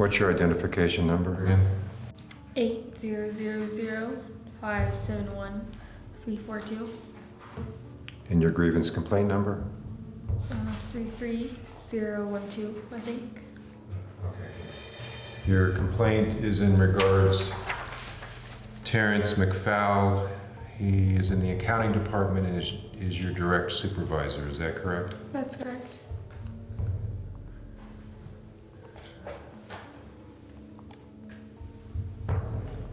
What's your identification number again? 8000571 And your grievance complaint number? 33012, I think. Okay. Your complaint is in regards Terrence McFowle. He is in the accounting department and is your direct supervisor, is that correct? That's correct.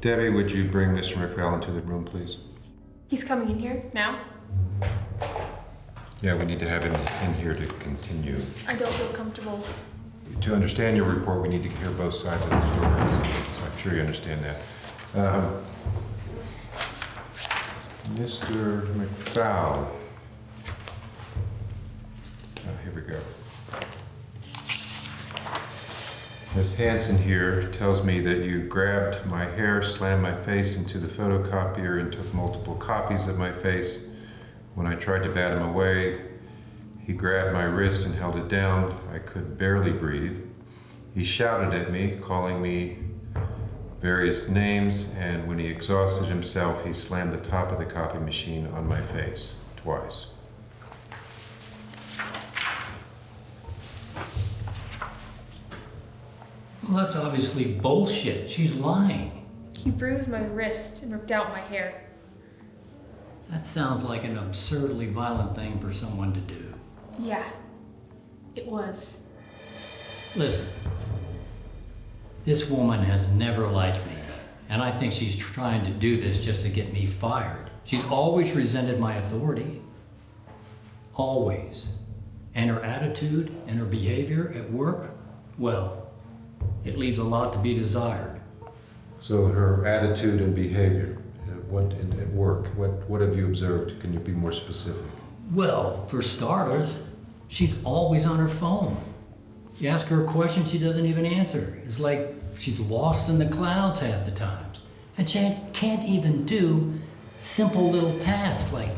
Debbie, would you bring Mr. McFowle into the room, please? He's coming in here now? Yeah, we need to have him in here to continue. I don't feel comfortable. To understand your report, we need to hear both sides of the story. So I'm sure you understand that. Mr. McFowle. Oh, here we go. Ms. Hanson here tells me that you grabbed my hair, slammed my face into the photocopier, and took multiple copies of my face. When I tried to bat him away, he grabbed my wrist and held it down. I could barely breathe. He shouted at me, calling me various names, and when he exhausted himself, he slammed the top of the copy machine on my face twice. Well, that's obviously bullshit. She's lying. He bruised my wrist and ripped out my hair. That sounds like an absurdly violent thing for someone to do. Yeah, it was. Listen, this woman has never liked me, and I think she's trying to do this just to get me fired. She's always resented my authority. Always. And her attitude and her behavior at work, well, it leaves a lot to be desired. So her attitude and behavior, at work, what have you observed? Can you be more specific? Well, for starters, she's always on her phone. You ask her a question, she doesn't even answer. It's like she's lost in the clouds half the times. And she can't even do simple little tasks like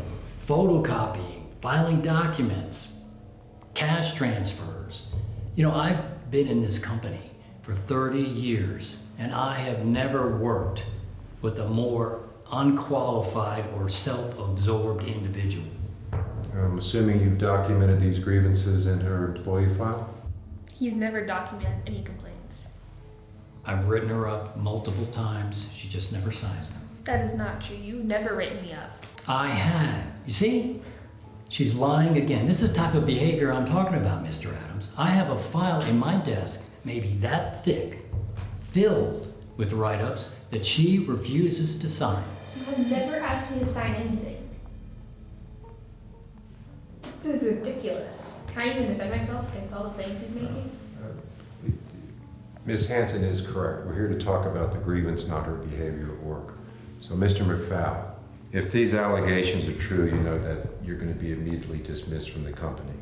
photocopying, filing documents, cash transfers. You know, I've been in this company for 30 years, and I have never worked with a more unqualified or self-absorbed individual. I'm assuming you've documented these grievances in her employee file? He's never documented any complaints. I've written her up multiple times, she just never signs them. That is not true. You've never written me up. I have. You see? She's lying again. This is the type of behavior I'm talking about, Mr. Adams. I have a file in my desk, maybe that thick, filled with write-ups that she refuses to sign. You have never asked me to sign anything. This is ridiculous. Can I even defend myself against all the claims he's making? Ms. Hanson is correct. We're here to talk about the grievance, not her behavior at work. So, Mr. McFowle, if these allegations are true, you know that you're going to be immediately dismissed from the company.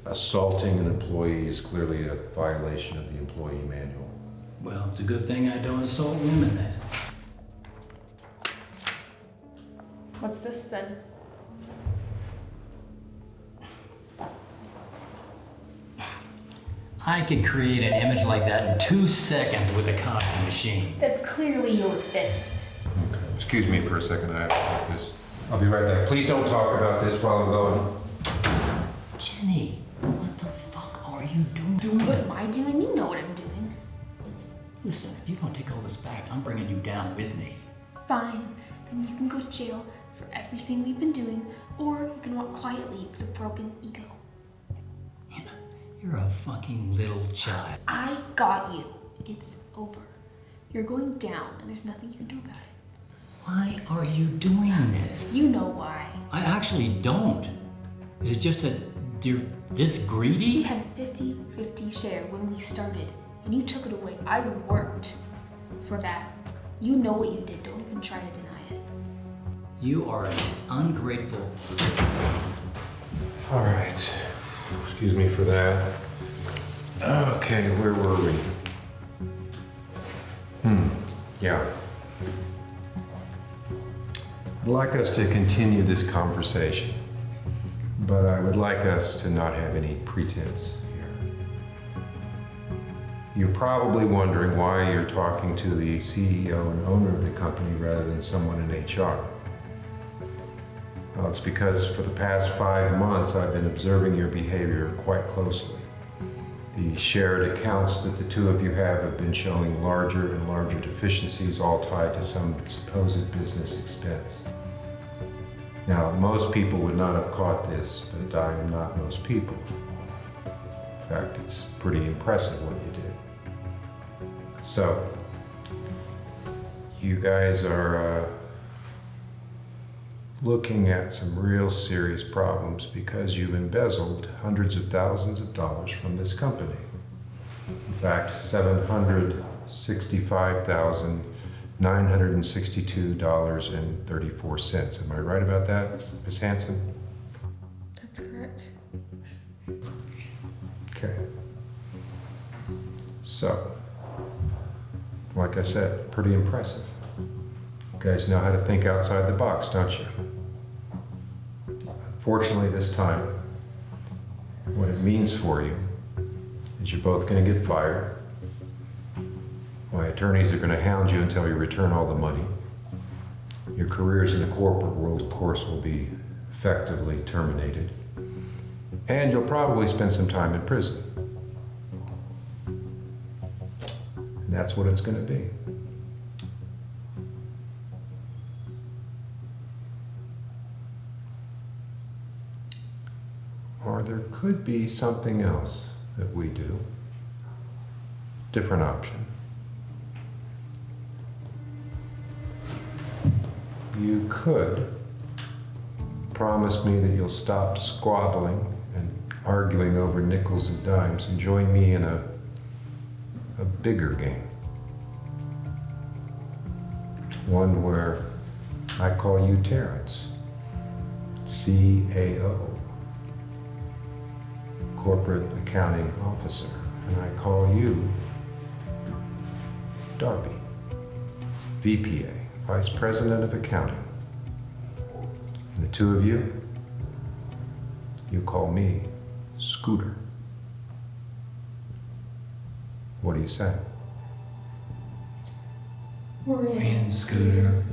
Assaulting an employee is clearly a violation of the employee manual. Well, it's a good thing I don't assault women then. What's this then? I could create an image like that in 2 seconds with a copy machine. That's clearly your fist. Okay. Excuse me for a second. I have to take this. I'll be right back. Please don't talk about this while I'm going. Jenny, what the fuck are you doing? What am I doing? You know what I'm doing. Listen, if you don't take all this back, I'm bringing you down with me. Fine. Then you can go to jail for everything we've been doing, or you can walk quietly with a broken ego. Anna, you're a fucking little child. I got you. It's over. You're going down, and there's nothing you can do about it. Why are you doing this? You know why. I actually don't. Is it just that you're this We greedy? had a 50-50 share when we started, and you took it away. I worked for that. You know what you did. Don't even try to deny it. You are an ungrateful. All right. Excuse me for that. Okay, where were we? Yeah. I'd like us to continue this conversation, but I would like us to not have any pretense here. You're probably wondering why you're talking to the CEO and owner of the company rather than someone in HR. Well, it's because for the past 5 months I've been observing your behavior quite closely. The shared accounts that the two of you have been showing larger and larger deficiencies, all tied to some supposed business expense. Now, most people would not have caught this, but I am not most people. In fact, it's pretty impressive what you did. So, you guys are looking at some real serious problems because you've embezzled hundreds of thousands of dollars from this company. In fact, $765,962.34. Am I right about that, Ms. Hanson? That's correct. Okay. So, like I said, pretty impressive. You guys know how to think outside the box, don't you? Unfortunately, this time, what it means for you is you're both going to get fired. My attorneys are going to hound you until you return all the money. Your careers in the corporate world, of course, will be effectively terminated. And you'll probably spend some time in prison. And that's what it's going to be. Or there could be something else that we do. Different option. You could promise me that you'll stop squabbling and arguing over nickels and dimes and join me in a bigger game. One where I call you Terrence, CAO, Corporate Accounting Officer, and I call you Darby, VPA, Vice President of Accounting. And the two of you call me Scooter. What do you say? We're And Scooter.